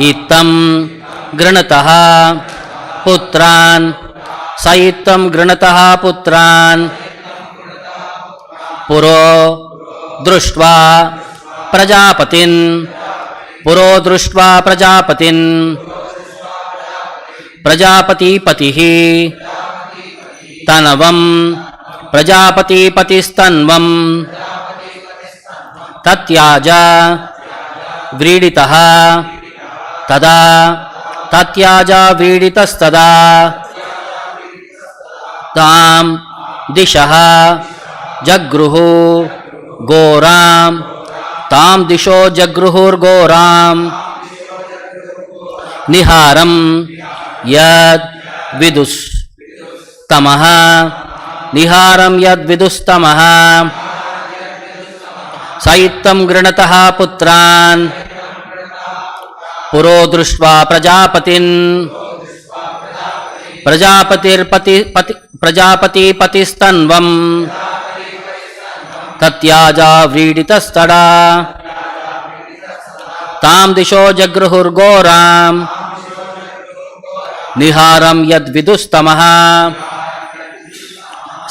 इत्थं गृणतः पुत्रान् स इत्थं गृणतः पुत्रान् पुरो दृष्ट्वा प्रजापतिन् पुरो दृष्ट्वा प्रजापतिन् प्रजापतिपतिः तनवं प्रजापतिपतिस्तन्वं तत्याज व्रीडितः तदा तत्याज व्रीडितस्तदा तां दिशः जगृहु घोरां तां दिशो जगृहुर्घोरां निहारं यद् विदुस्तमः निहारं यद् विदुस्तमः स इत्थं गृणतः पुत्रान् पुरो दृष्ट्वा प्रजापतिन् प्रजापतिपतिस्तन्वं तत्याजा व्रीडितस्तदा तां दिशो जगृहुर्घोरां निहारं यद्विदुस्तमः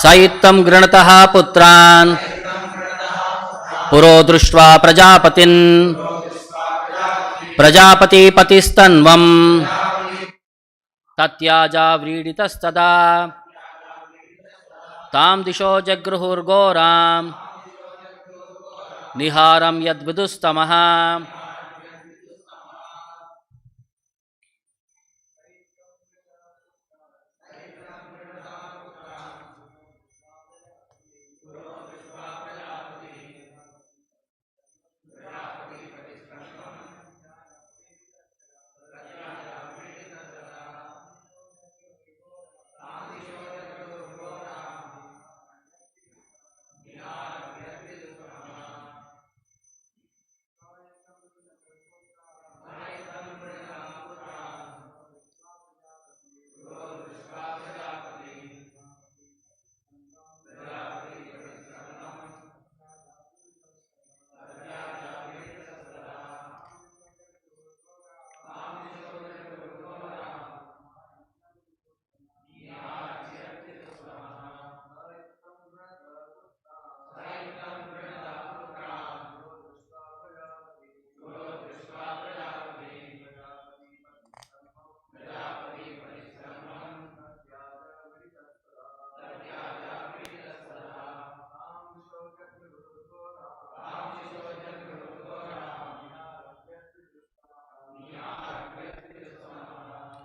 स इत्थं गृणतः पुत्रान् पुरो दृष्ट्वा प्रजापतिन् प्रजापतिपतिस्तन्वं तत्याजा व्रीडितस्तदा तां दिशो जगृहुर्घोरां निहारं यद्विदुस्तमः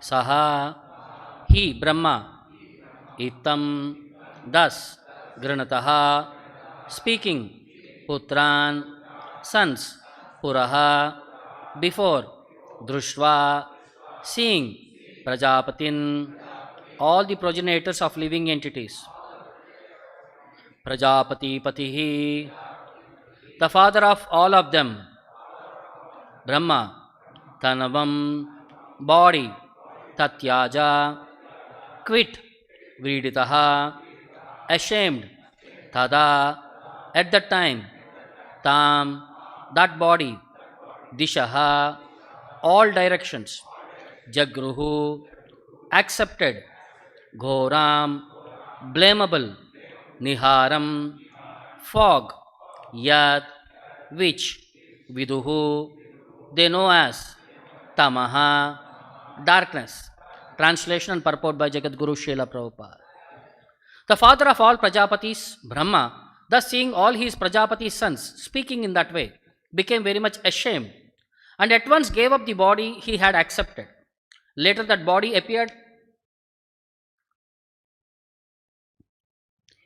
सः ही ब्रह्मा इत्थं thus गृणतः speaking पुत्रान् sons पुरः before दृष्ट्वा seeing प्रजापतिन् all the progenitors of living entities Prajāpatipatihi the father of all of them Brahma Tanavam body Tatyaja quit Vriditaha ashamed Tada at that time Tam that body Dishaha all directions Jagruhu accepted Ghoram blamable Niharam fog Yad which Viduhu they know as Tamaha darkness. Translation and purport by Jagadguru Srila Prabhupada. The father of all Prajāpatis, Brahma, thus seeing all his Prajāpati's sons speaking in that way, became very much ashamed and at once gave up the body he had accepted. Later that body appeared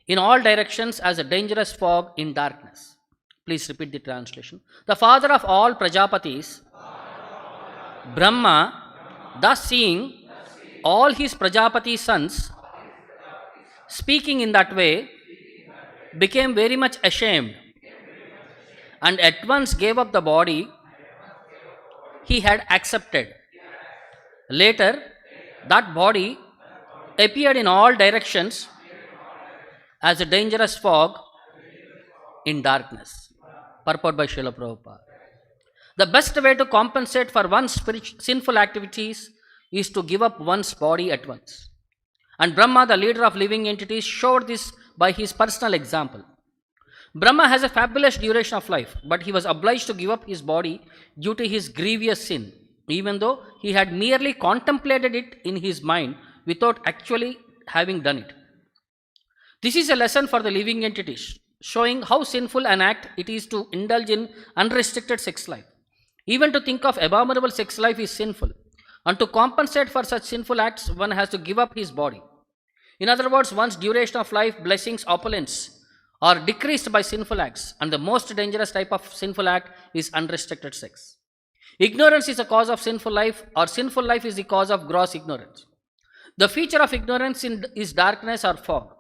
in all directions as a dangerous fog in darkness. Please repeat the translation. The father of all Prajāpatis, Brahma, thus seeing all his Prajāpati sons speaking in that way, became very much ashamed and at once gave up the body he had accepted. Later, that body appeared in all directions as a dangerous fog in darkness. Purport by Srila Prabhupada. The best way to compensate for one's sinful activities is to give up one's body at once. And Brahma, the leader of living entities, showed this by his personal example. Brahma has a fabulous duration of life, but he was obliged to give up his body due to his grievous sin, even though he had merely contemplated it in his mind without actually having done it. This is a lesson for the living entities, showing how sinful an act it is to indulge in unrestricted sex life. Even to think of abominable sex life is sinful, and to compensate for such sinful acts, one has to give up his body. In other words, one's duration of life, blessings, opulence are decreased by sinful acts, and the most dangerous type of sinful act is unrestricted sex. Ignorance is a cause of sinful life, or sinful life is the cause of gross ignorance. The feature of ignorance is darkness or fog.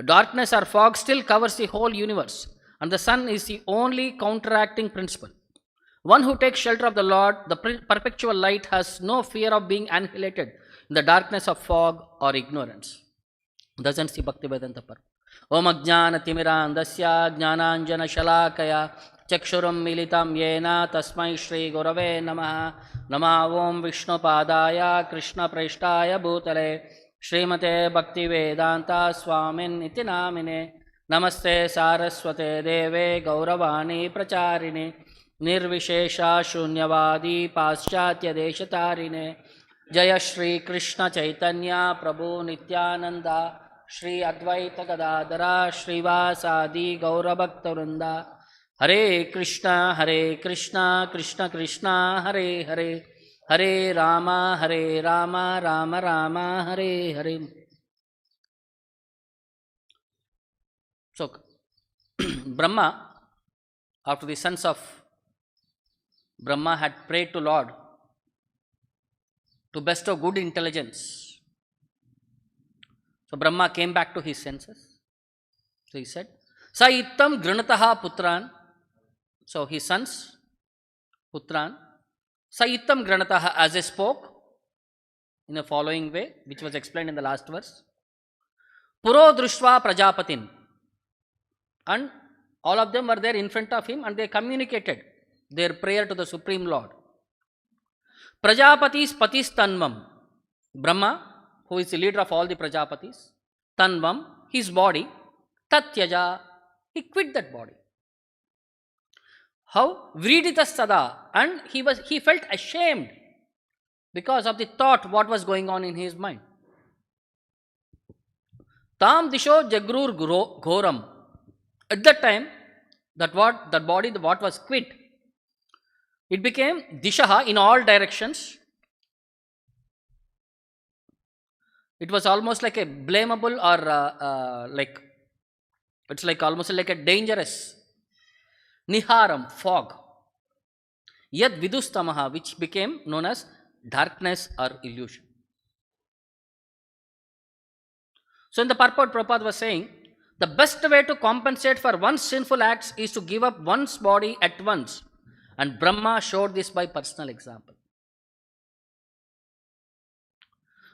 Darkness or fog still covers the whole universe, and the sun is the only counteracting principle. One who takes shelter of the Lord, the perpetual light, has no fear of being annihilated in the darkness of fog or ignorance. Doesn't see Bhaktivedanta Parva. Om Ajnana Timirandasya Jnananjana Shalakaya Chakshuram Militam Yena Tasmai Shri Gurave Namaha Nama Om Vishnu Padaya Krishna Preshtaya Bhutale Srimate Bhaktivedanta Swamin Iti Namine Namaste Saraswate Deve Gauravani Pracharine Nirvishesha Shunyavadi Paschatya Deshatarine Jaya Shri Krishna Chaitanya Prabhu Nityananda Shri Advaita Gadadara Shrivasadi Gaurabhaktarunda Hare Krishna Krishna Krishna Hare Hare Hare Rama Rama Rama Hare Hare. So Brahma, after the sons of Brahma had prayed to Lord to bestow good intelligence, so Brahma came back to his senses. So he said, Sa ittam granataha putran. So his sons, putran, Sa ittam granataha, as they spoke in the following way, which was explained in the last verse. Puro drushva Prajāpatin. And all of them were there in front of him, and they communicated their prayer to the Supreme Lord. Prajāpatis patis tanvam. Brahma, who is the leader of all the Prajāpatis, tanvam, his body, tatyaja, he quit that body. How? Vriditas sada, and he felt ashamed because of the thought what was going on in his mind. Tam disho jagrur ghoram. At that time, that body, what was quit, it became dishaha in all directions. It was almost like a blamable or it's like almost like a dangerous niharam, fog. Yad vidustamaha, which became known as darkness or illusion. So in the purport, Prabhupada was saying, the best way to compensate for one's sinful acts is to give up one's body at once. And Brahma showed this by personal example.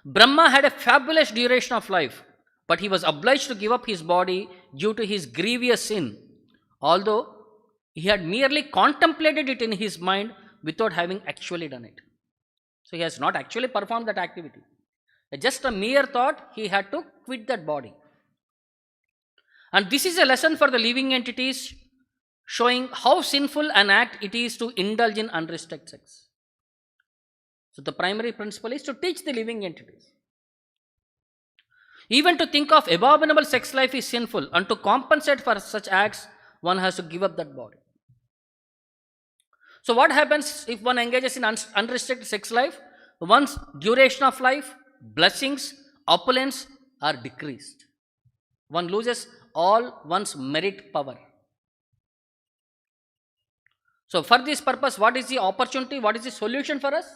Brahma had a fabulous duration of life, but he was obliged to give up his body due to his grievous sin, although he had merely contemplated it in his mind without having actually done it. So he has not actually performed that activity. Just a mere thought, he had to quit that body. And this is a lesson for the living entities, showing how sinful an act it is to indulge in unrestricted sex. So the primary principle is to teach the living entities. Even to think of abominable sex life is sinful, and to compensate for such acts, one has to give up that body. So what happens if one engages in unrestricted sex life? One's duration of life, blessings, opulence are decreased. One loses all one's merit power. So for this purpose, what is the opportunity? What is the solution for us?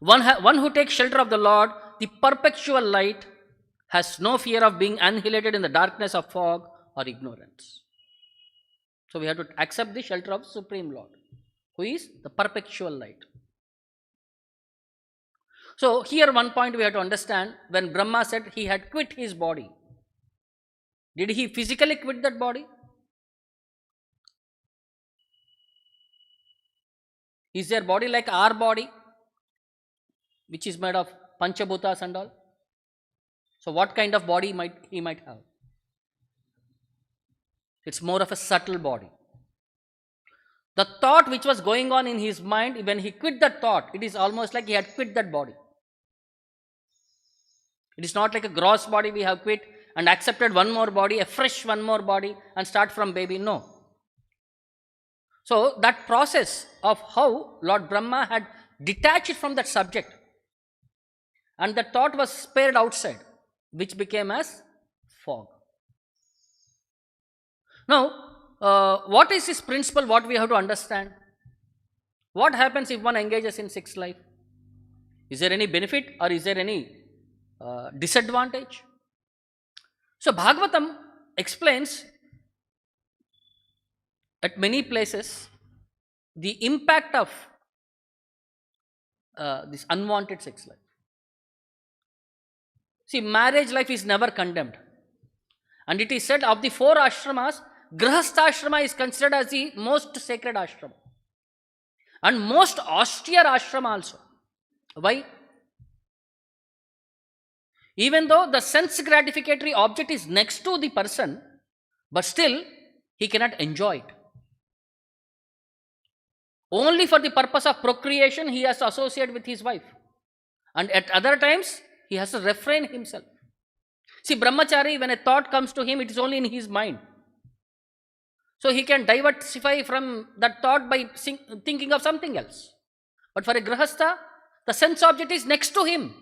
One who takes shelter of the Lord, the perpetual light, has no fear of being annihilated in the darkness of fog or ignorance. So we have to accept the shelter of Supreme Lord, who is the perpetual light. So here one point we have to understand, when Brahma said he had quit his body, did he physically quit that body? Is their body like our body, which is made of Panchabhutas and all? So what kind of body he might have? It's more of a subtle body. The thought which was going on in his mind, when he quit that thought, it is almost like he had quit that body. It is not like a gross body we have quit and accepted one more body, a fresh one more body, and start from baby. No. So that process of how Lord Brahma had detached from that subject, and the thought was spared outside, which became as fog. Now, what is this principle, what we have to understand? What happens if one engages in sex life? Is there any benefit or is there any disadvantage? So Bhagavatam explains at many places the impact of this unwanted sex life. See, marriage life is never condemned. And it is said of the 4 ashramas, Grihastha ashrama is considered as the most sacred ashrama. And most austere ashrama also. Why? Even though the sense gratificatory object is next to the person, but still he cannot enjoy it. Only for the purpose of procreation he has to associate with his wife. And at other times he has to refrain himself. See, brahmachari, when a thought comes to him, it is only in his mind. So he can diversify from that thought by thinking of something else. But for a grihastha, the sense object is next to him.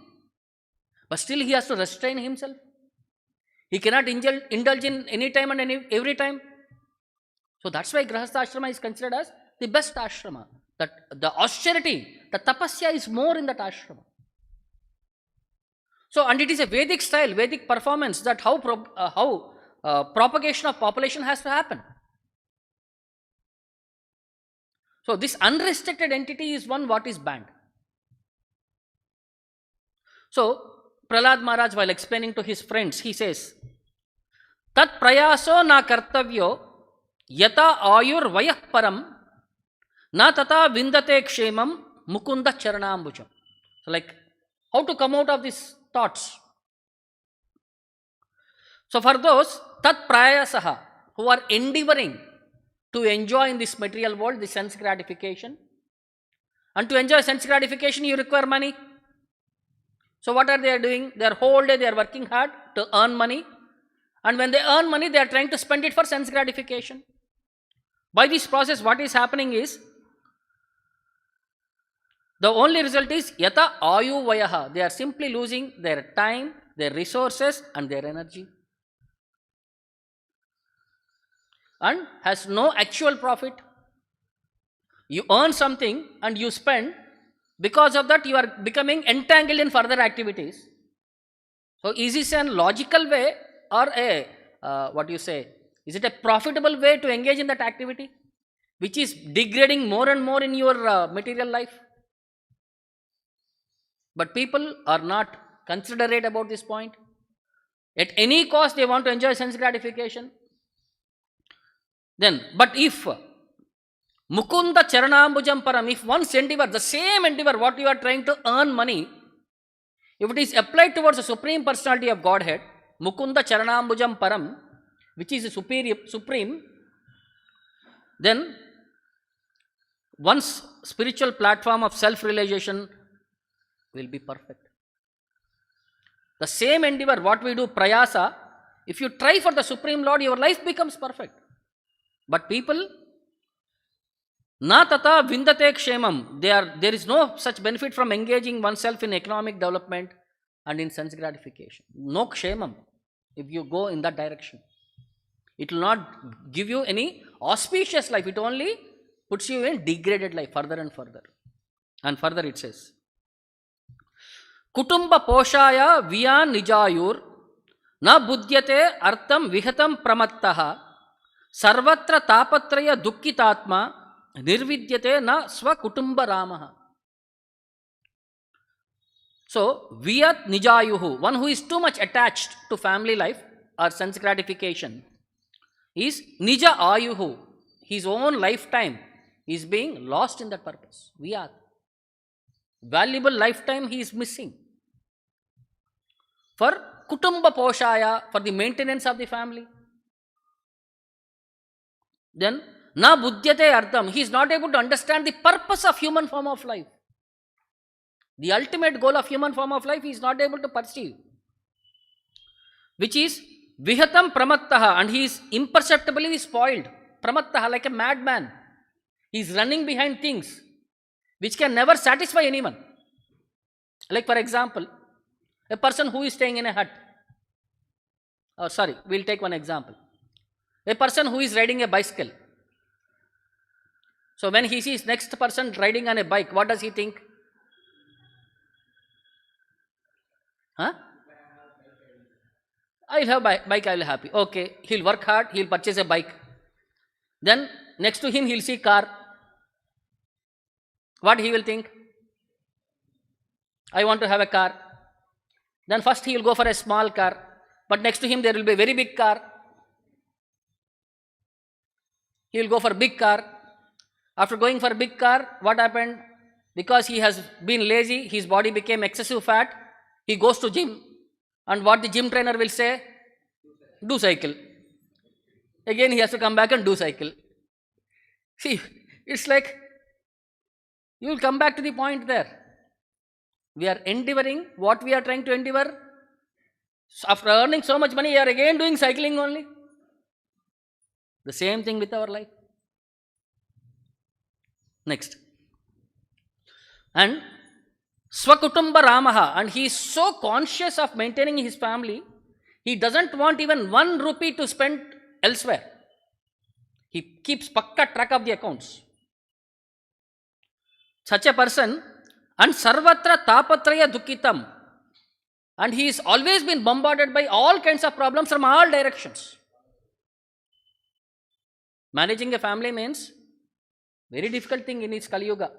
But still he has to restrain himself. He cannot indulge in any time and every time. So that's why grihastha ashrama is considered as the best ashrama. That the austerity, the tapasya is more in that ashrama. So, and it is a Vedic style, Vedic performance, that how propagation of population has to happen. So this unrestricted entity is one what is banned. So Prahlad Maharaj, while explaining to his friends, he says, Tat prayaso na kartavyo yata ayur vayah param na tata vindate kshemam mukunda charanambujam. So like, how to come out of these thoughts? So for those, tat prayasaha, who are endeavoring to enjoy in this material world, the sense gratification. And to enjoy sense gratification, you require money. So what are they doing? Their whole day they are working hard to earn money. And when they earn money, they are trying to spend it for sense gratification. By this process, what is happening is, the only result is yata ayu vayaha. They are simply losing their time, their resources and their energy. And has no actual profit. You earn something and you spend. Because of that, you are becoming entangled in further activities. So is this a logical way or a, is it a profitable way to engage in that activity, which is degrading more and more in your material life? But people are not considerate about this point. At any cost, they want to enjoy sense gratification. Then, but if Mukunda Charanambujam Param, if one's endeavor, the same endeavor, what you are trying to earn money, if it is applied towards the Supreme Personality of Godhead, Mukunda Charanambujam Param, which is supreme, then one's spiritual platform of self-realization will be perfect. The same endeavor, what we do, prayasa, if you try for the Supreme Lord, your life becomes perfect. But people, na tata vindate kshemam, there is no such benefit from engaging oneself in economic development and in sense gratification. No kshemam if you go in that direction. It will not give you any auspicious life. It only puts you in degraded life further and further. And further it says, Kutumba poshaya viyan nijayur na buddhyate artam vihatam pramattaha sarvatra tapatraya dukkitatma nirvidyate na swakutumba ramaha. So, viyat nijayuhu, one who is too much attached to family life or sense gratification, is nija ayuhu, his own lifetime is being lost in that purpose. We are. Valuable lifetime he is missing. For kutumba poshaya, for the maintenance of the family. Then, na buddhyate ardham, he is not able to understand the purpose of human form of life. The ultimate goal of human form of life he is not able to perceive. Which is vihatam pramattaha, and he is imperceptibly spoiled. Pramattaha, like a madman. He is running behind things which can never satisfy anyone. Like for example, a person who is staying in a hut. We'll take one example. A person who is riding a bicycle. So when he sees next person riding on a bike, what does he think? I'll have bike, I'll be happy. Okay, he'll work hard, he'll purchase a bike. Then next to him he'll see car. What he will think? I want to have a car. Then first he will go for a small car. But next to him there will be a very big car. He will go for a big car. After going for a big car, what happened? Because he has been lazy, his body became excessive fat. He goes to gym. And what the gym trainer will say? Do cycle. Again he has to come back and do cycle. See, it's like, you will come back to the point there. We are endeavoring what we are trying to endeavor. After earning so much money, you are again doing cycling only. The same thing with our life. Next. And Swakutumba Ramaha, and he is so conscious of maintaining his family, he doesn't want even 1 rupee to spend elsewhere. He keeps pakka track of the accounts. Such a person, and Sarvatra Tapatraya Dukhitam, and he is always been bombarded by all kinds of problems from all directions. Managing a family means very difficult thing in its Kali Yuga.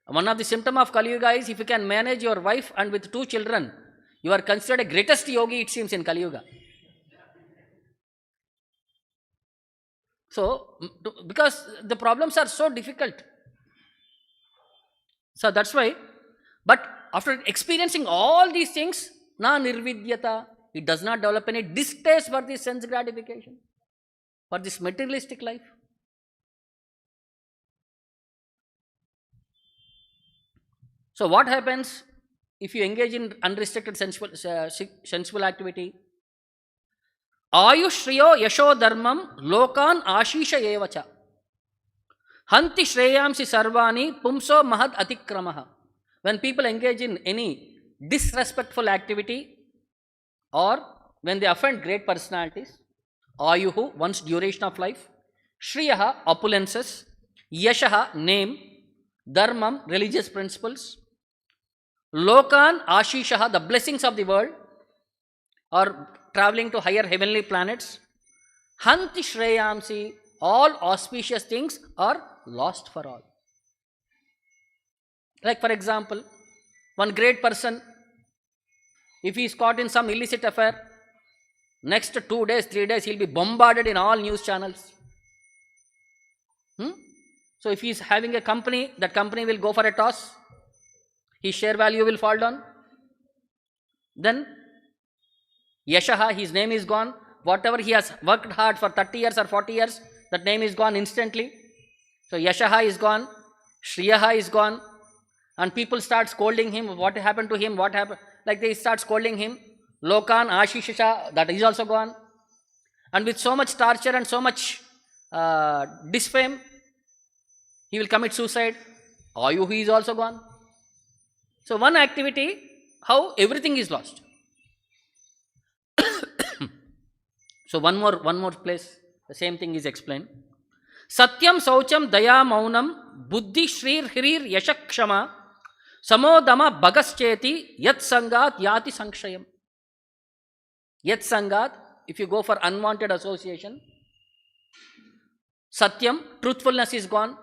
One of the symptoms of Kali Yuga is if you can manage your wife and with 2 children, you are considered a greatest yogi, it seems, in Kali Yuga. So, because the problems are so difficult. So that's why, but after experiencing all these things, na nirvidyata, it does not develop any distaste for this sense gratification, for this materialistic life. So what happens if you engage in unrestricted sensual activity? Ayushriyo yasho dharmam lokan ashisha evacha. Hanti shreyamsi sarvani pumso mahad atikramaha. When people engage in any disrespectful activity or when they offend great personalities, ayuhu, one's duration of life, shriyaha, opulences, yashaha, name, dharmam, religious principles, lokan ashishaha, the blessings of the world, or traveling to higher heavenly planets, hanti shreyamsi, all auspicious things are lost for all. Like for example, one great person, if he is caught in some illicit affair, next 2 days, 3 days, he will be bombarded in all news channels. So if he is having a company, that company will go for a toss. His share value will fall down. Then Yashaha, his name is gone. Whatever he has worked hard for 30 years or 40 years, that name is gone instantly. So Yashaha is gone, Shriyaha is gone, and people start scolding him. What happened to him? What happened? Like they start scolding him. Lokan, Ashishisha, that is also gone. And with so much torture and so much disfame, he will commit suicide. Ayuhi is also gone. So one activity, how everything is lost. So one more place, the same thing is explained. Satyam saucham daya maunam buddhi shrir hirir yashakshama samodama bhagascheti yat sangat yati sankshayam. Yat sangat, if you go for unwanted association. Satyam, truthfulness is gone.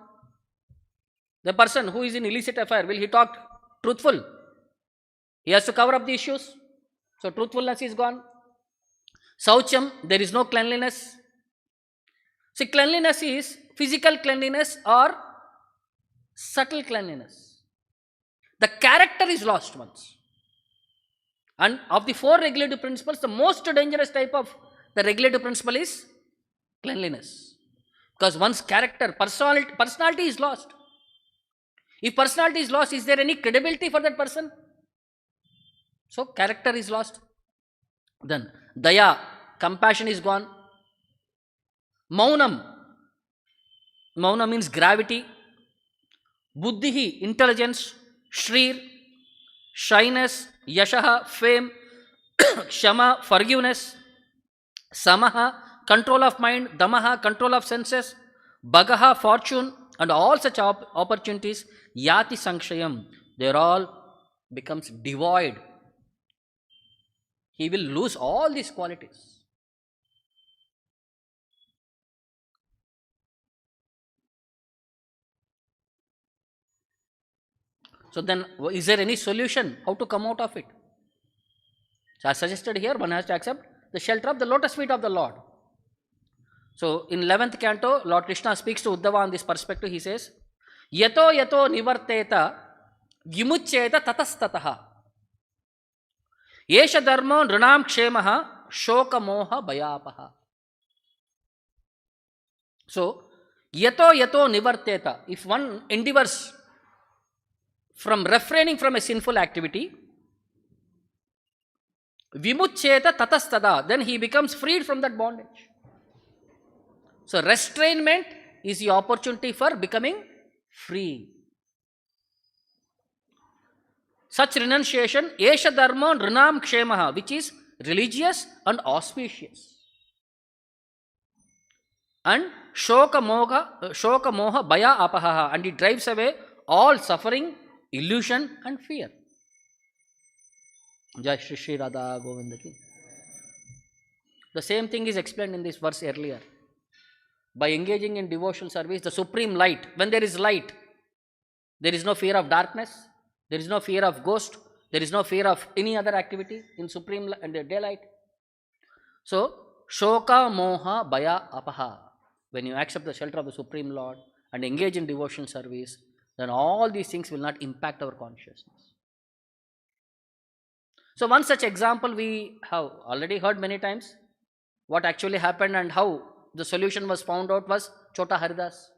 The person who is in illicit affair, will he talk truthful? He has to cover up the issues. So truthfulness is gone. Saucham, there is no cleanliness. See, cleanliness is physical cleanliness or subtle cleanliness. The character is lost once. And of the 4 regulative principles, the most dangerous type of the regulative principle is cleanliness. Because one's character, personality is lost. If personality is lost, is there any credibility for that person? So character is lost. Then daya, compassion is gone. Maunam means gravity. Buddhihi, intelligence. Shrir, shyness. Yashaha, fame. Kshama, forgiveness. Samaha, control of mind. Damaha, control of senses. Bhagaha, fortune, and all such opportunities. Yati sankshayam, they all becomes devoid. He will lose all these qualities. So then, is there any solution how to come out of it? So as suggested here, one has to accept the shelter of the lotus feet of the Lord. So in 11th canto, Lord Krishna speaks to Uddhava on this perspective. He says, Yato yato nivarteta vimuccheta tatastataha Yesha dharma nrinam kshemaha shoka moha bhayapaha. So, yato yato nivarteta, if one endeavors from refraining from a sinful activity, vimuccheta tatastada, then he becomes freed from that bondage. So, restrainment is the opportunity for becoming free. Such renunciation, Esha Dharma Nrinam Kshemaha, which is religious and auspicious. And Shoka Moha Bhaya Apahaha, and it drives away all suffering, illusion and fear. Jai Shri Shri Radha Govinda ki. The same thing is explained in this verse earlier. By engaging in devotional service, the supreme light, when there is light, there is no fear of darkness, there is no fear of ghost, there is no fear of any other activity in supreme and daylight. So, Shoka Moha Bhaya Apaha. When you accept the shelter of the Supreme Lord and engage in devotional service, then all these things will not impact our consciousness. So, one such example we have already heard many times. What actually happened and how the solution was found out was Chota Haridas.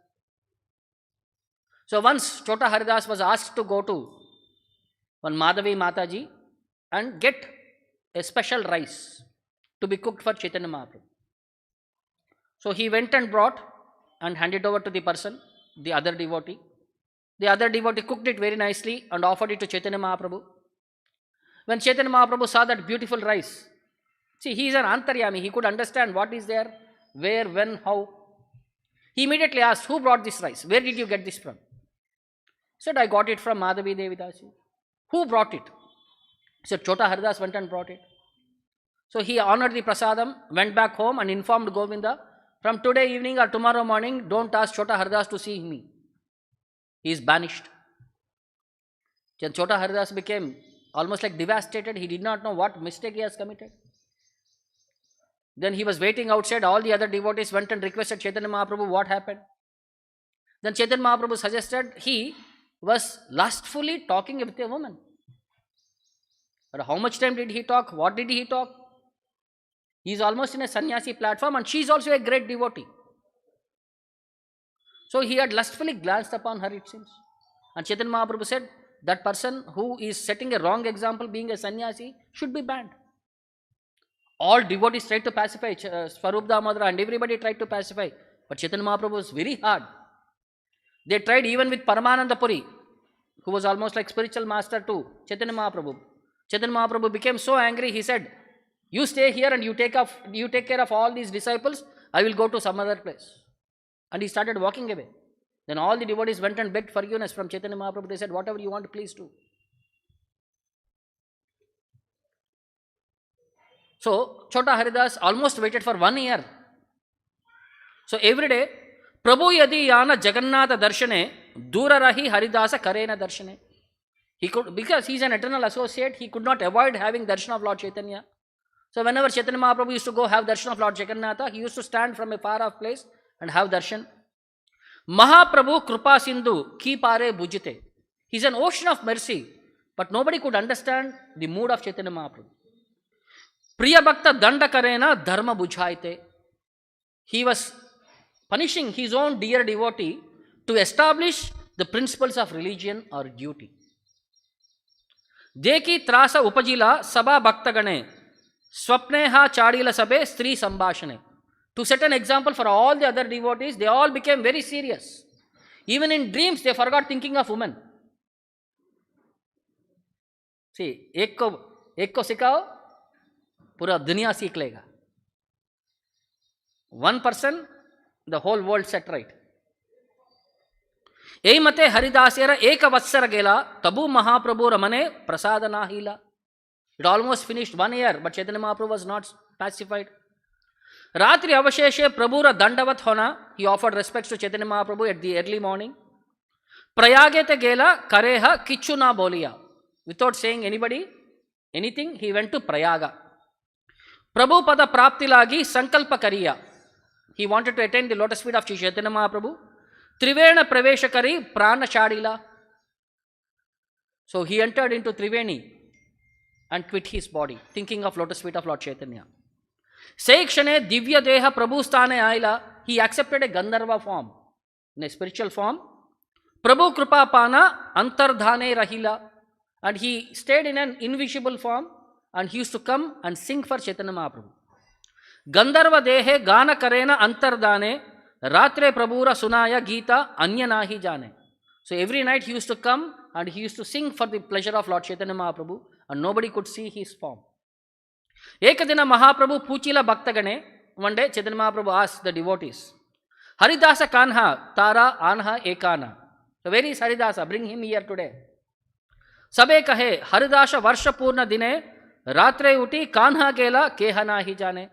So, once Chota Haridas was asked to go to one Madhavi Mataji and get a special rice to be cooked for Chaitanya Mahaprabhu. So, he went and brought and handed over to the person, the other devotee. The other devotee cooked it very nicely and offered it to Chaitanya Mahaprabhu. When Chaitanya Mahaprabhu saw that beautiful rice, see, he is an antaryami, he could understand what is there, where, when, how. He immediately asked, who brought this rice? Where did you get this from? He said, I got it from Madhavi Devi Dasi. Who brought it? He said, Chota Haridas went and brought it. So he honored the prasadam, went back home and informed Govinda, from today evening or tomorrow morning, don't ask Chota Haridas to see me. He is banished. Then Chota Haridas became almost like devastated. He did not know what mistake he has committed. Then he was waiting outside. All the other devotees went and requested Chaitanya Mahaprabhu what happened. Then Chaitanya Mahaprabhu suggested he was lustfully talking with a woman. But how much time did he talk? What did he talk? He is almost in a sannyasi platform and she is also a great devotee. So he had lustfully glanced upon her, it seems. And Chaitanya Mahaprabhu said, that person who is setting a wrong example being a sannyasi should be banned. All devotees tried to pacify, Swarup Damodara and everybody tried to pacify. But Chaitanya Mahaprabhu was very hard. They tried even with Paramananda Puri, who was almost like spiritual master to Chaitanya Mahaprabhu. Chaitanya Mahaprabhu became so angry, he said, you stay here and you take care of all these disciples, I will go to some other place. And he started walking away. Then all the devotees went and begged forgiveness from Chaitanya Mahaprabhu. They said, whatever you want, please do. So, Chota Haridas almost waited for 1 year. So, every day, Prabhu yadi yana Jagannatha darshane, dura rahi Haridasa karena darshane. He could, because he is an eternal associate, he could not avoid having darshan of Lord Chaitanya. So, whenever Chaitanya Mahaprabhu used to go have darshan of Lord Jagannatha, he used to stand from a far off place and have darshan. Mahaprabhu Kripa Sindhu Ki Pare Bhujite. He's an ocean of mercy, but nobody could understand the mood of Chaitanya Mahaprabhu. Priya Bhakta Danda Karena Dharma Bujhaite. He was punishing his own dear devotee to establish the principles of religion or duty. Deki Trasa Upajila Sabha Bhaktagane Swapneha Chadila Sabe Stri Sambhashane. To set an example for all the other devotees, they all became very serious. Even in dreams, they forgot thinking of women. See, एक को सिखाओ पूरा दुनिया सीख लेगा. One person, the whole world set right. Ei mate Haridasera eka vatsara gela tabu Mahaprabhu ramane prasadana hila. It almost finished 1 year, but Chaitanya Mahaprabhu was not pacified. Ratri avasheshe Prabhura dandavat hona. He offered respects to Chaitanya Mahaprabhu at the early morning. Prayagete gela kareha kichu na boliya. Without saying anything, he went to Prayaga. Prabhu pada prapti lagi sankalpa kariya. He wanted to attain the lotus feet of Chaitanya Mahaprabhu. Trivena pravesha kari prana chadila. So he entered into Triveni and quit his body, thinking of lotus feet of Lord Chaitanya. Saikshane divya deha Prabhu sthane aila. He accepted a Gandharva form, in a spiritual form. Prabhu kripa pana antardhane rahila. And he stayed in an invisible form, and he used to come and sing for Chaitanya Mahaprabhu. Gandharva dehe gana karena antardhane ratre prabhura sunaya Gita anya nahi jane. So every night he used to come and he used to sing for the pleasure of Lord Chaitanya Mahaprabhu, and nobody could see his form. Ekadina Mahaprabhu Puchila Bhaktagane. One day Chaitanya Mahaprabhu asked the devotees, Haridasa Kanha Tara Anha Ekana. So where is Haridasa? Bring him here today. Sabe kahe Haridasa Varsha Purna Dine Ratre Uti Kanha Gela Kehana hi jane.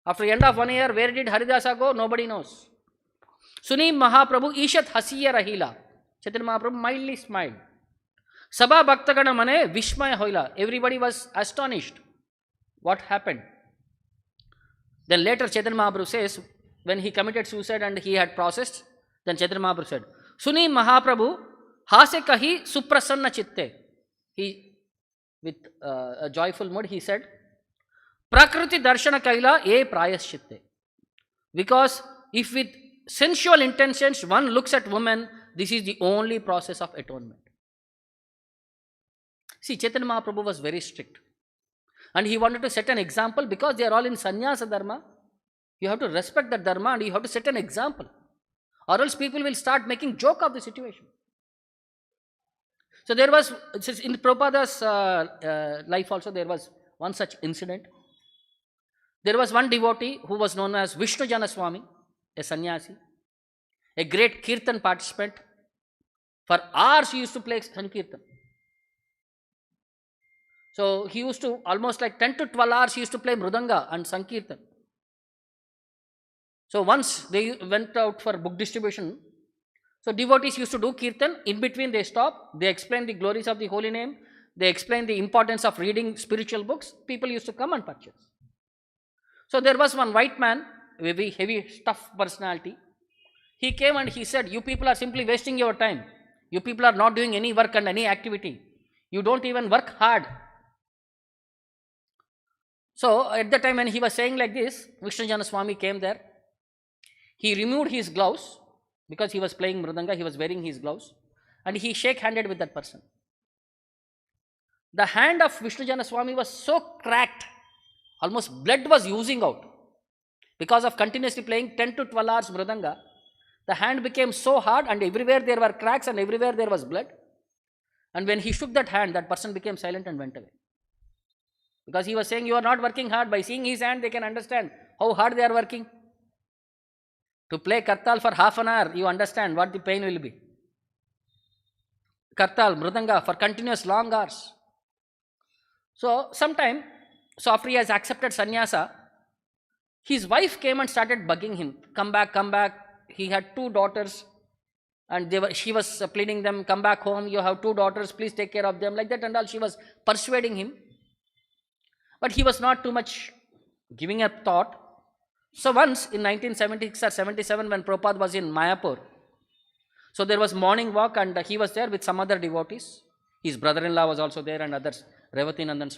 After the end of 1 year, where did Haridasa go? Nobody knows. Suni Mahaprabhu Ishat Hasiya Rahila. Chaitanya Mahaprabhu mildly smiled. Sabha Bhaktagana Mane Vishmaya Hoila. Everybody was astonished. What happened? Then later Chaitanya Mahaprabhu says, when he committed suicide and he had processed, then Chaitanya Mahaprabhu said, Suni Mahaprabhu Hase Kahi Suprasanna Chitte. He, with a joyful mood, he said, Prakriti Darshana Kaila E Prayaschitte. Because if with sensual intentions one looks at women, this is the only process of atonement. See, Chaitanya Mahaprabhu was very strict. And he wanted to set an example because they are all in Sannyasa Dharma. You have to respect that Dharma and you have to set an example. Or else people will start making joke of the situation. So there was, in Prabhupada's life also, there was one such incident. There was one devotee who was known as Vishnu Swamy, a sannyasi, a great kirtan participant. For hours he used to play Sankirtan. So he used to, almost like 10 to 12 hours, he used to play Mridanga and Sankirtan. So once they went out for book distribution, so devotees used to do Kirtan. In between they stop, they explain the glories of the holy name, they explain the importance of reading spiritual books. People used to come and purchase. So there was one white man, very heavy, tough personality. He came and he said, you people are simply wasting your time. You people are not doing any work and any activity. You don't even work hard. So at the time when he was saying like this, Vishnu Swamy came there. He removed his gloves because he was playing Mridanga, he was wearing his gloves, and he shake-handed with that person. The hand of Vishnu Swamy was so cracked, almost blood was oozing out. Because of continuously playing 10 to 12 hours Mridanga, the hand became so hard and everywhere there were cracks and everywhere there was blood. And when he shook that hand, that person became silent and went away. Because he was saying, you are not working hard. By seeing his hand, they can understand how hard they are working. To play Kartal for half an hour, you understand what the pain will be. Kartal, Mridanga for continuous long hours. So after he has accepted sannyasa, his wife came and started bugging him. Come back, come back. He had 2 daughters and she was pleading them, come back home. You have 2 daughters, please take care of them. Like that and all, she was persuading him. But he was not too much giving a thought. So once in 1976 or 77 when Prabhupada was in Mayapur, So there was morning walk, and he was there with some other devotees. His brother-in-law was also there, and others. Revatinandan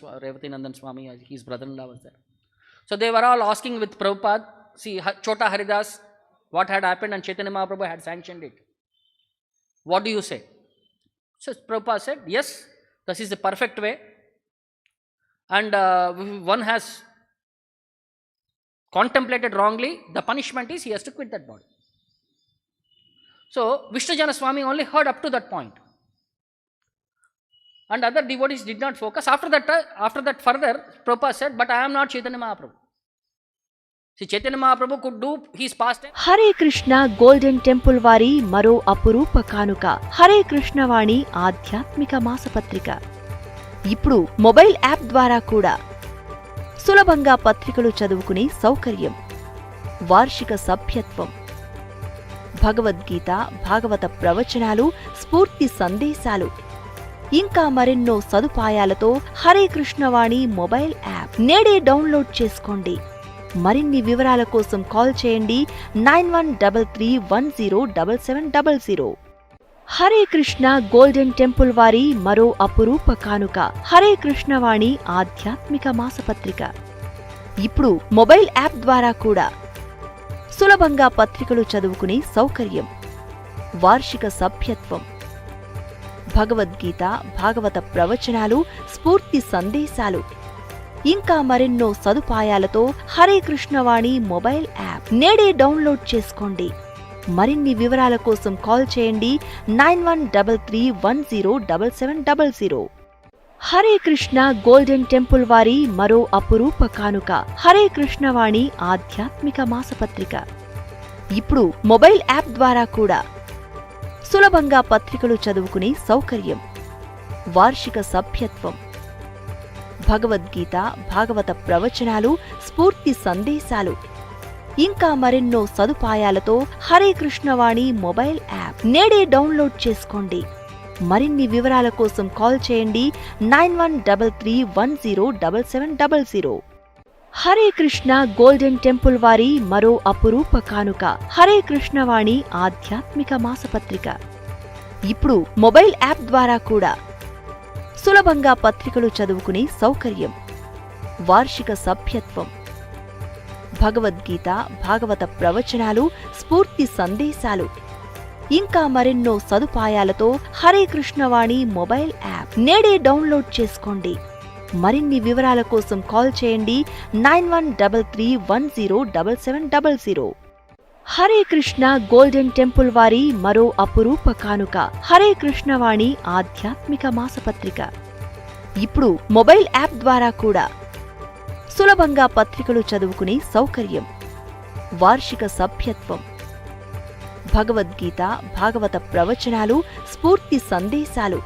Swamy, his brother-in-law was there. So they were all asking with Prabhupada, see, Chota Haridas, what had happened, and Chaitanya Mahaprabhu had sanctioned it. What do you say? So Prabhupada said, yes, this is the perfect way, and one has contemplated wrongly, the punishment is he has to quit that body. So Vishnujana Swamy only heard up to that point, and other devotees did not focus. After that further, Prabhupada said, but I am not Chaitanya Mahaprabhu. See, Chaitanya Mahaprabhu could do his past. Hare Krishna golden temple వారి మరో అపురూప కానుక హరే కృష్ణ వాణి ఆధ్యాత్మిక మాసపత్రిక. ఇప్పుడు mobile app ద్వారా కూడా సులభంగా పత్రికలు చదువుకునే సౌకర్యం, వార్షిక సభ్యత్వం, భగవద్గీత, భాగవత ప్రవచనాలు, స్ఫూర్తి సందేశాలు, ఇంకా మరెన్నో సదుపాయాలతో హరే కృష్ణవాణి మొబైల్ యాప్ నేడే డౌన్లోడ్ చేసుకోండి. మరిన్ని వివరాల కోసం కాల్ చేయండి 9133107700. హరే కృష్ణ గోల్డెన్ టెంపుల్ వారి మరో అపురూప కానుక హరే కృష్ణవాణి ఆధ్యాత్మిక మాసపత్రిక. ఇప్పుడు మొబైల్ యాప్ ద్వారా కూడా సులభంగా పత్రికలు చదువుకునే సౌకర్యం, వార్షిక సభ్యత్వం, భగవద్గీత, భాగవత ప్రవచనాలు, స్ఫూర్తి సందేశాలు, ఇంకా మరెన్నో సదుపాయాలతో హరే కృష్ణవాణి మొబైల్ యాప్ నేడే డౌన్లోడ్ చేసుకోండి. మరిన్ని వివరాల కోసం కాల్ చేయండి 9133107700. హరే కృష్ణ గోల్డెన్ టెంపుల్ వారి మరో అపురూప కానుక హరే కృష్ణవాణి ఆధ్యాత్మిక మాసపత్రిక. ఇప్పుడు మొబైల్ యాప్ ద్వారా కూడా సులభంగా పత్రికలు చదువుకునే సౌకర్యం, వార్షిక సభ్యత్వం, భగవద్గీత, భాగవత ప్రవచనాలు, స్ఫూర్తి సందేశాలు, ఇంకా మరెన్నో సదుపాయాలతో హరే కృష్ణవాణి మొబైల్ యాప్ నేడే డౌన్లోడ్ చేసుకోండి. మరిన్ని వివరాల కోసం కాల్ చేయండి 9133107700. హరే కృష్ణ గోల్డెన్ టెంపుల్ వారి మరో అపురూప కానుక హరే కృష్ణవాణి ఆధ్యాత్మిక మాసపత్రిక. ఇప్పుడు మొబైల్ యాప్ ద్వారా కూడా సులభంగా పత్రికలు చదువుకునే సౌకర్యం, వార్షిక సభ్యత్వం, భగవద్గీత, భాగవత ప్రవచనాలు, స్ఫూర్తి సందేశాలు, ఇంకా మరెన్నో సదుపాయాలతో హరే కృష్ణవాణి మొబైల్ యాప్ నేడే డౌన్లోడ్ చేసుకోండి. మరిన్ని వివరాల కోసం కాల్ చేయండి 9133107700. హరే కృష్ణ గోల్డెన్ టెంపుల్ వారి మరో అపురూప కానుక హరే కృష్ణవాణి ఆధ్యాత్మిక మాసపత్రిక. ఇప్పుడు మొబైల్ యాప్ ద్వారా కూడా సులభంగా పత్రికలు చదువుకునే సౌకర్యం, వార్షిక సభ్యత్వం, భగవద్గీత, భాగవత ప్రవచనాలు, స్ఫూర్తి సందేశాలు,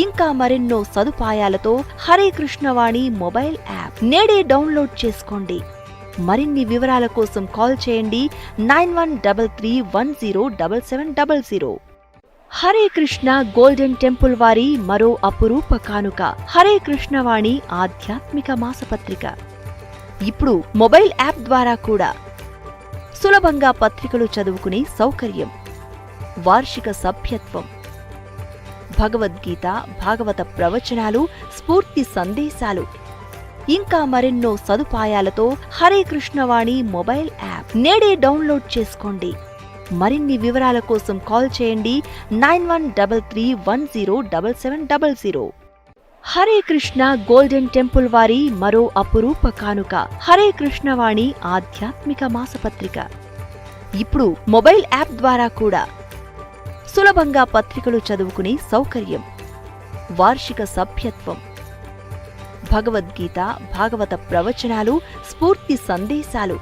ఇంకా మరెన్నో సదుపాయాలతో హరే కృష్ణవాణి మొబైల్ యాప్ నేడే డౌన్లోడ్ చేసుకోండి. మరిన్ని వివరాల కోసం కాల్ చేయండి 9133107700. హరే కృష్ణ గోల్డెన్ టెంపుల్ వారి మరో అపురూప కానుక హరే కృష్ణవాణి ఆధ్యాత్మిక మాసపత్రిక. ఇప్పుడు మొబైల్ యాప్ ద్వారా కూడా సులభంగా పత్రికలు చదువుకునే సౌకర్యం, వార్షిక సభ్యత్వం, భగవద్గీత, భాగవత ప్రవచనాలు, స్ఫూర్తి సందేశాలు, ఇంకా మరెన్నో సదుపాయాలతో హరే కృష్ణవాణి మొబైల్ యాప్ నేడే డౌన్లోడ్ చేసుకోండి. మరిన్ని వివరాల కోసం కాల్ చేయండి 9133107700. హరే కృష్ణ గోల్డెన్ టెంపుల్ వారి మరో అపురూప కానుక హరే కృష్ణవాణి ఆధ్యాత్మిక మాసపత్రిక. ఇప్పుడు మొబైల్ యాప్ ద్వారా కూడా సులభంగా పత్రికలు చదువుకునే సౌకర్యం, వార్షిక సభ్యత్వం, భగవద్గీత, భాగవత ప్రవచనాలు, స్ఫూర్తి సందేశాలు,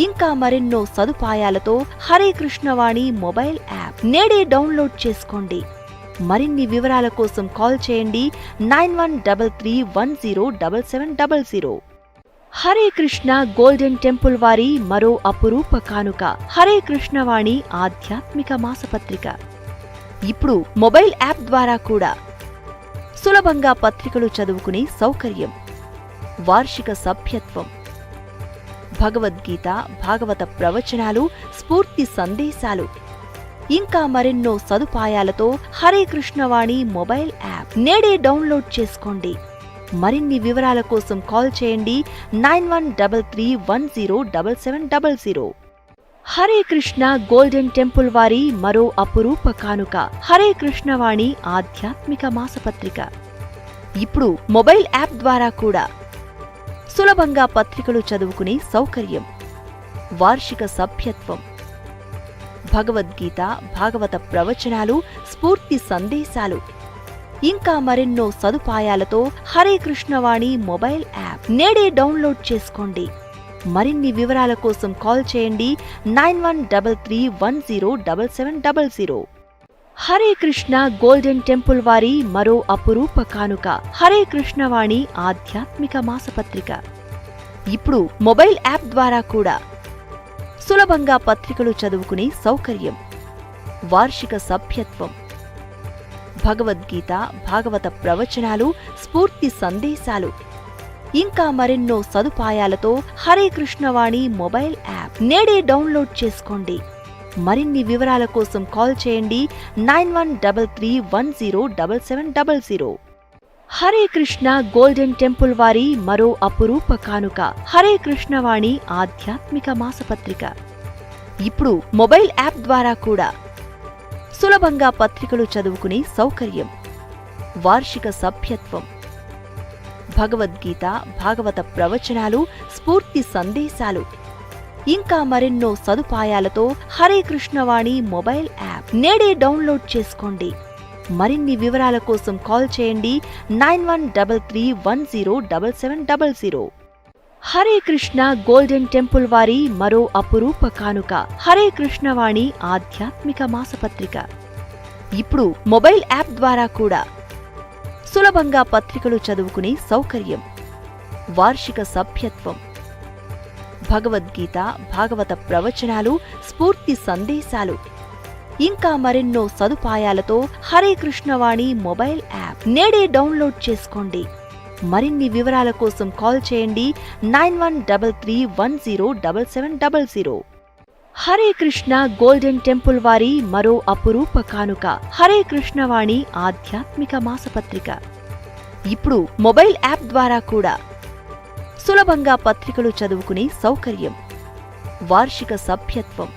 ఇంకా మరెన్నో సదుపాయాలతో హరే కృష్ణవాణి మొబైల్ యాప్ నేడే డౌన్లోడ్ చేసుకోండి. మరిన్ని వివరాల కోసం కాల్ చేయండి 9133107700. హరే కృష్ణ గోల్డెన్ టెంపుల్ వారి మరో అపురూప కానుక హరే కృష్ణవాణి ఆధ్యాత్మిక మాసపత్రిక. ఇప్పుడు మొబైల్ యాప్ ద్వారా కూడా సులభంగా పత్రికలు చదువుకునే సౌకర్యం, వార్షిక సభ్యత్వం, భగవద్గీత, భాగవత ప్రవచనాలు, స్ఫూర్తి సందేశాలు, ఇంకా మరెన్నో సదుపాయాలతో హరే కృష్ణవాణి మొబైల్ యాప్ నేడే డౌన్లోడ్ చేసుకోండి. మరిన్ని వివరాల కోసం కాల్ చేయండి 9133107700. హరే కృష్ణ గోల్డెన్ టెంపుల్ వారి మరో అపురూప కానుక హరే కృష్ణవాణి ఆధ్యాత్మిక మాసపత్రిక. ఇప్పుడు మొబైల్ యాప్ ద్వారా కూడా సులభంగా పత్రికలు చదువుకునే సౌకర్యం, వార్షిక సభ్యత్వం, భగవద్గీత, భాగవత ప్రవచనాలు, స్ఫూర్తి సందేశాలు, ఇంకా మరెన్నో సదుపాయాలతో హరే కృష్ణవాణి మొబైల్ యాప్ నేడే డౌన్లోడ్ చేసుకోండి. మరిన్ని వివరాల కోసం కాల్ చేయండి 9133107700. హరే కృష్ణ గోల్డెన్ టెంపుల్ వారి మరో అపురూప కానుక హరే కృష్ణవాణి ఆధ్యాత్మిక మాసపత్రిక. ఇప్పుడు మొబైల్ యాప్ ద్వారా కూడా సులభంగా పత్రికలు చదువుకునే సౌకర్యం, వార్షిక సభ్యత్వం, భగవద్గీత, భాగవత ప్రవచనాలు, స్ఫూర్తి సందేశాలు, ఇంకా మరెన్నో సదుపాయాలతో హరే కృష్ణవాణి మొబైల్ యాప్ నేడే డౌన్లోడ్ చేసుకోండి. మరిన్ని వివరాల కోసం కాల్ చేయండి 9133107700. హరే కృష్ణ గోల్డెన్ టెంపుల్ వారి మరో అపురూప కానుక హరే కృష్ణవాణి ఆధ్యాత్మిక మాసపత్రిక. ఇప్పుడు మొబైల్ యాప్ ద్వారా కూడా సులభంగా పత్రికలు చదువుకునే సౌకర్యం, వార్షిక సభ్యత్వం, భగవద్గీత, భాగవత ప్రవచనాలు, స్ఫూర్తి సందేశాలు, ఇంకా మరెన్నో సదుపాయాలతో హరే కృష్ణవాణి మొబైల్ యాప్ నేడే డౌన్లోడ్ చేసుకోండి. మరిన్ని వివరాల కోసం కాల్ చేయండి 9133107700. హరే కృష్ణ గోల్డెన్ టెంపుల్ వారి మరో అపురూప కానుక హరే కృష్ణవాణి ఆధ్యాత్మిక మాసపత్రిక. ఇప్పుడు మొబైల్ యాప్ ద్వారా కూడా సులభంగా పత్రికలు చదువుకునే సౌకర్యం, వార్షిక సభ్యత్వం, భగవద్గీత, భాగవత ప్రవచనాలు, స్ఫూర్తి సందేశాలు, ఇంకా మరెన్నో సదుపాయాలతో హరే కృష్ణవాణి మొబైల్ యాప్ నేడే డౌన్లోడ్ చేసుకోండి. మరిన్ని వివరాల కోసం కాల్ చేయండి 9133107700. హరే కృష్ణ గోల్డెన్ టెంపుల్ వారి మరో అపురూప కానుక హరే కృష్ణవాణి ఆధ్యాత్మిక మాసపత్రిక. ఇప్పుడు మొబైల్ యాప్ ద్వారా కూడా సులభంగా పత్రికలు చదువుకునే సౌకర్యం, వార్షిక సభ్యత్వం,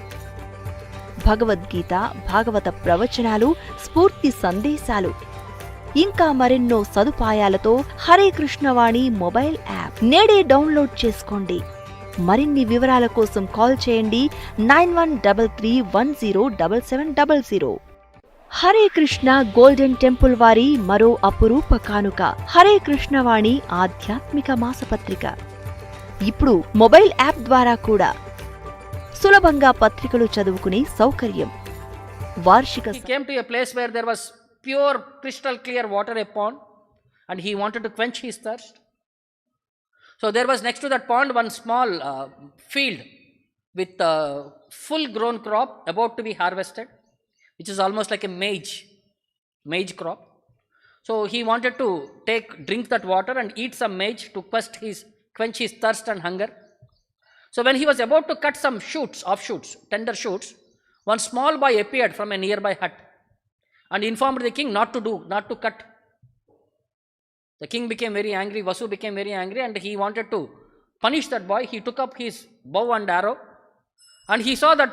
భగవద్గీత, భాగవత ప్రవచనాలు, స్ఫూర్తి సందేశాలు, ఇంకా మరెన్నో సదుపాయాలతో హరే కృష్ణవాణి మొబైల్ యాప్ నేడే డౌన్లోడ్ చేసుకోండి. మరిన్ని వివరాల కోసం కాల్ చేయండి 9133107700. హరే కృష్ణ గోల్డెన్ టెంపుల్ వారి మరో అపురూప కానుక హరే కృష్ణవాణి ఆధ్యాత్మిక మాసపత్రిక. ఇప్పుడు మొబైల్ యాప్ ద్వారా కూడా సులభంగా పత్రికలు చదువుకునే సౌకర్యం, వార్షిక. He came to a place where there was pure crystal clear water, a pond, and he wanted to quench his thirst. So there was next to that pond one small field with full grown crop about to be harvested, which is almost like a maize crop. So he wanted to drink that water and eat some maize to quench his thirst and hunger. So when he was about to cut some offshoots, tender shoots, one small boy appeared from a nearby hut and informed the king not to cut. The king became very angry, Vasu became very angry, and he wanted to punish that boy. He took up his bow and arrow, and he saw that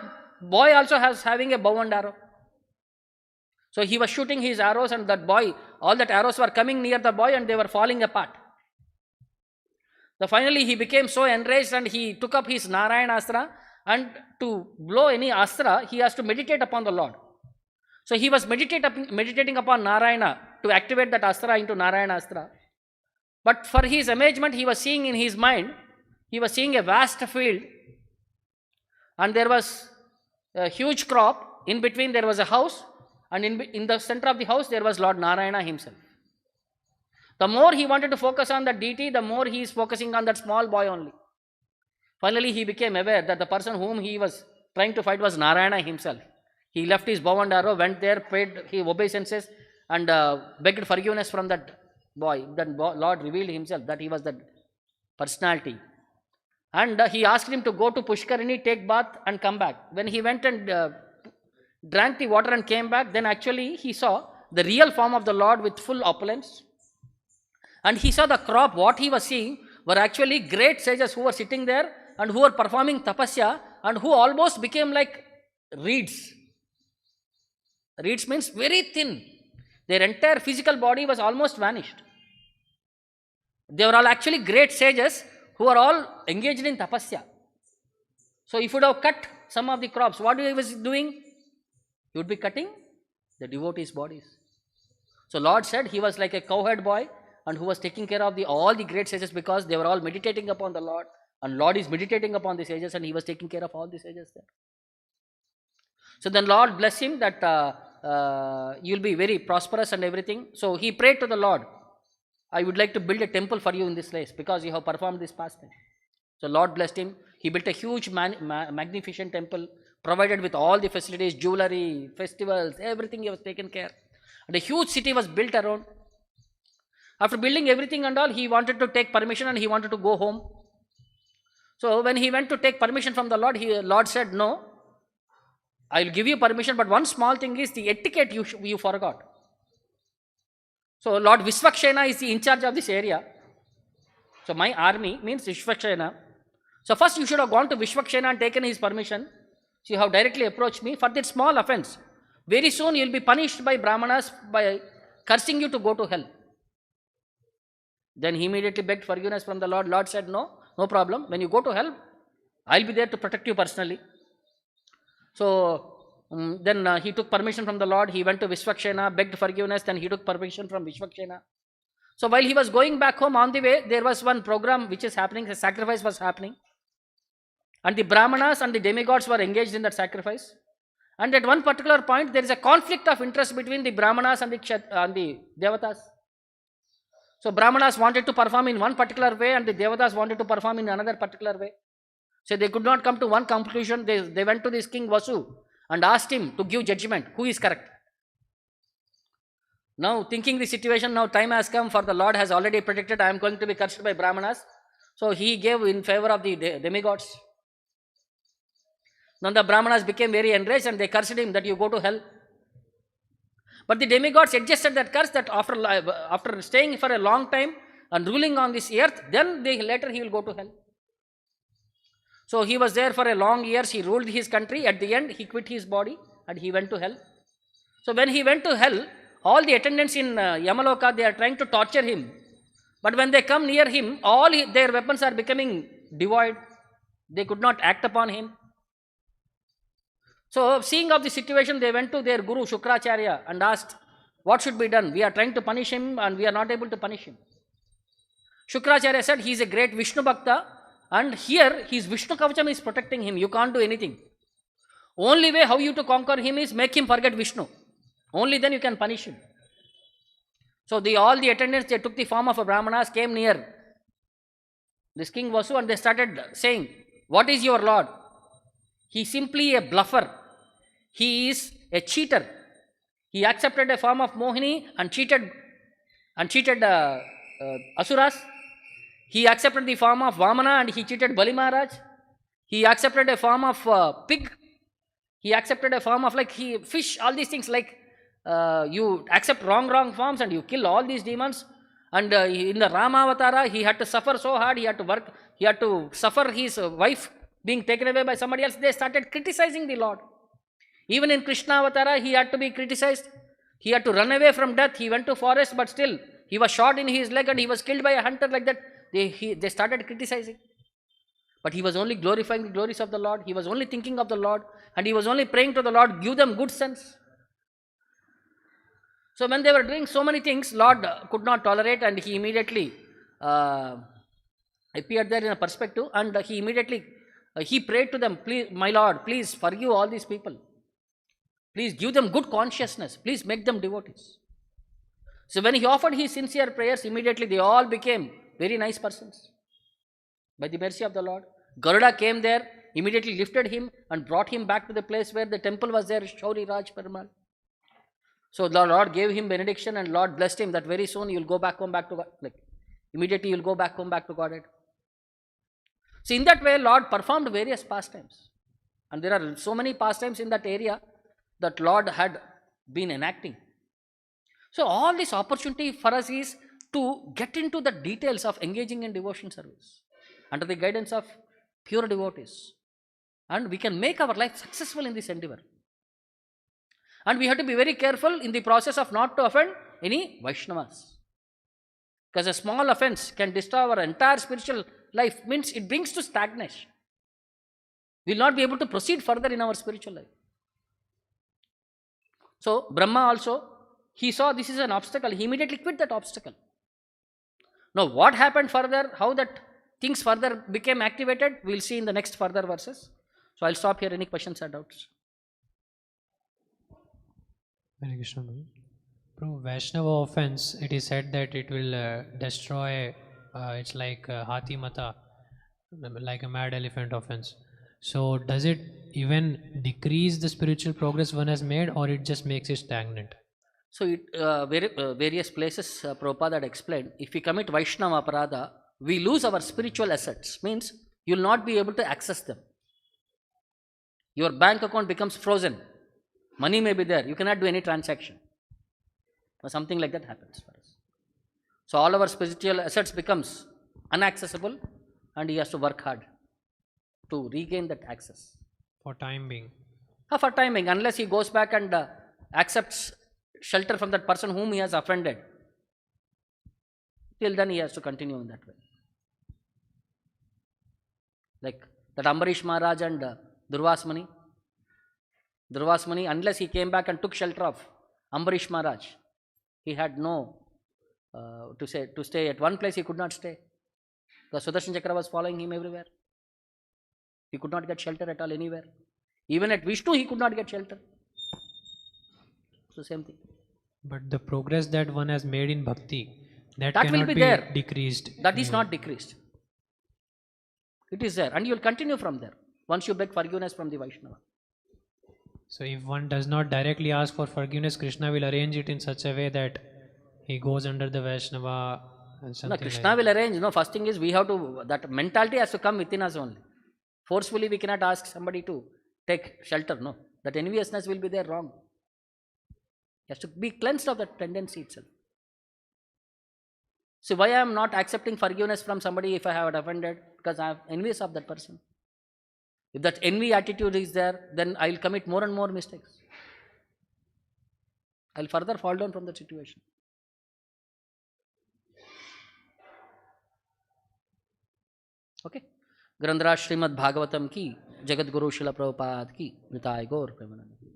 boy also having a bow and arrow. So he was shooting his arrows, and all that arrows were coming near the boy and they were falling apart. So finally he became so enraged and he took up his Narayana Astra, and to blow any Astra, he has to meditate upon the Lord. So he was meditating upon Narayana to activate that Astra into Narayana Astra. But for his amazement, he was seeing in his mind, he was seeing a vast field, and there was a huge crop. In between there was a house, and in the center of the house there was Lord Narayana himself. The more he wanted to focus on that deity, the more he is focusing on that small boy only. Finally he became aware that the person whom he was trying to fight was Narayana himself. He left his bow and arrow, went there, paid his obeisances, and begged forgiveness from that boy. Then Lord revealed himself that he was that personality. And he asked him to go to Pushkarini, take bath and come back. When he went and drank the water and came back, then actually he saw the real form of the Lord with full opulence. And he saw the crop, what he was seeing were actually great sages who were sitting there and who were performing tapasya and who almost became like reeds. Reeds means very thin. Their entire physical body was almost vanished. They were all actually great sages who are all engaged in tapasya. So if you would have cut some of the crops, what he was doing? He would be cutting the devotees' bodies. So Lord said he was like a cowherd boy and who was taking care of all the great sages because they were all meditating upon the Lord, and Lord is meditating upon the sages and he was taking care of all the sages there. So then Lord blessed him that you will be very prosperous and everything. So he prayed to the Lord, I would like to build a temple for you in this place because you have performed this pastime. So Lord blessed him. He built a huge magnificent temple provided with all the facilities, jewelry, festivals, everything he was taken care. And a huge city was built around. After building everything and all, he wanted to take permission and he wanted to go home. So when he went to take permission from the Lord, Lord said, no, I will give you permission, but one small thing is the etiquette you forgot. So Lord Vishwakshena is the in charge of this area. So my army means Vishwakshena. So first you should have gone to Vishwakshena and taken his permission. So you have directly approached me for that small offense. Very soon you will be punished by Brahmanas by cursing you to go to hell. Then he immediately begged forgiveness from the Lord. Lord said, no problem. When you go to hell, I will be there to protect you personally. So then he took permission from the Lord. He went to Vishwakshena, begged forgiveness. Then he took permission from Vishwakshena. So while he was going back home, on the way, there was one program which is happening. A sacrifice was happening. And the Brahmanas and the demigods were engaged in that sacrifice. And at one particular point, there is a conflict of interest between the Brahmanas and the Devatas. So Brahmanas wanted to perform in one particular way and the Devatas wanted to perform in another particular way. So they could not come to one conclusion. They went to this king Vasu and asked him to give judgment. Who is correct? Now thinking the situation, now time has come for the Lord has already predicted I am going to be cursed by Brahmanas. So he gave in favor of the demigods. Now the Brahmanas became very enraged and they cursed him that you go to hell. But the demigods adjusted that curse that after staying for a long time and ruling on this earth, then later he will go to hell. So he was there for a long years, he ruled his country. At the end, he quit his body and he went to hell. So when he went to hell, all the attendants in Yamaloka, they are trying to torture him. But when they come near him, all their weapons are becoming devoid. They could not act upon him. So seeing of the situation, they went to their guru Shukracharya and asked, what should be done? We are trying to punish him and we are not able to punish him. Shukracharya said, he is a great Vishnu Bhakta and here his Vishnu Kavacham is protecting him. You can't do anything. Only way how you to conquer him is make him forget Vishnu. Only then you can punish him. So all the attendants, they took the form of a Brahmanas, came near this king Vasu and they started saying, what is your Lord? He is simply a bluffer. He is a cheater. He accepted a form of Mohini and cheated Asuras. He accepted the form of Vamana and he cheated Bali Maharaj. He accepted a form of pig. He accepted a form of fish, all these things you accept wrong forms and you kill all these demons. And in the Rama Avatara, he had to suffer so hard, he had to work, he had to suffer his wife being taken away by somebody else. They started criticizing the Lord. Even in Krishna Avatara, he had to be criticized. He had to run away from death. He went to forest, but still, he was shot in his leg and he was killed by a hunter like that. They started criticizing. But he was only glorifying the glories of the Lord. He was only thinking of the Lord and he was only praying to the Lord, give them good sense. So when they were doing so many things, Lord could not tolerate and he immediately appeared there in a perspective and he immediately he prayed to them, please, my Lord, please forgive all these people. Please give them good consciousness. Please make them devotees. So when he offered his sincere prayers, immediately they all became very nice persons. By the mercy of the Lord. Garuda came there, immediately lifted him and brought him back to the place where the temple was there, Shauri Raj Perumal. So the Lord gave him benediction and Lord blessed him that very soon you will go back home back to God. Immediately you will go back home back to Godhead. So in that way, Lord performed various pastimes. And there are so many pastimes in that area. that Lord had been enacting. So all this opportunity for us is to get into the details of engaging in devotion service under the guidance of pure devotees, and we can make our life successful in this endeavor. And we have to be very careful in the process of not to offend any Vaishnavas, because a small offense can destroy our entire spiritual life, means it brings to stagnation. We will not be able to proceed further in our spiritual life. So Brahma also, he saw this is an obstacle, he immediately quit that obstacle. Now what happened further, how that things further became activated, we will see in the next further verses. So I will stop here. Any questions or doubts? Hare Krishna. Bro, Vaishnava offense, it is said that it will destroy, it's like Hathi Mata, like a mad elephant offense. So does it even decrease the spiritual progress one has made, or it just makes it stagnant? So various places Prabhupada had explained, if we commit Vaishnava Aparadha, we lose our spiritual assets, means you will not be able to access them. Your bank account becomes frozen. Money may be there, you cannot do any transaction. Or something like that happens for us. So all our spiritual assets becomes inaccessible, and he has to work hard to regain that access. For time being. For time being, unless he goes back and accepts shelter from that person whom he has offended, till then he has to continue in that way. Like that Ambarish Maharaj and Durvasmani, unless he came back and took shelter of Ambarish Maharaj, he had no to stay at one place. He could not stay because Sudarshan Chakra was following him everywhere. He could not get shelter at all anywhere. Even at Vishnu he could not get shelter. So same thing. But the progress that one has made in bhakti, that will cannot be be there. Decreased. That is not decreased. It is there, and you will continue from there once you beg forgiveness from the Vaishnava. So if one does not directly ask for forgiveness, Krishna will arrange it in such a way that he goes under the Vaishnava and something. No, Krishna will arrange. No, first thing is we have to, that mentality has to come within us only. Forcefully we cannot ask somebody to take shelter. No, that enviousness will be there, wrong. He has to be cleansed of that tendency itself. See, why I am not accepting forgiveness from somebody if I have offended? Because I am envious of that person. If that envy attitude is there, then I will commit more and more mistakes. I will further fall down from that situation. Okay. ग्रंथराज Shrimad Bhagavatam की, जगत गुरु शिला प्रभुपाद की, निताय गौर प्रेमानंद।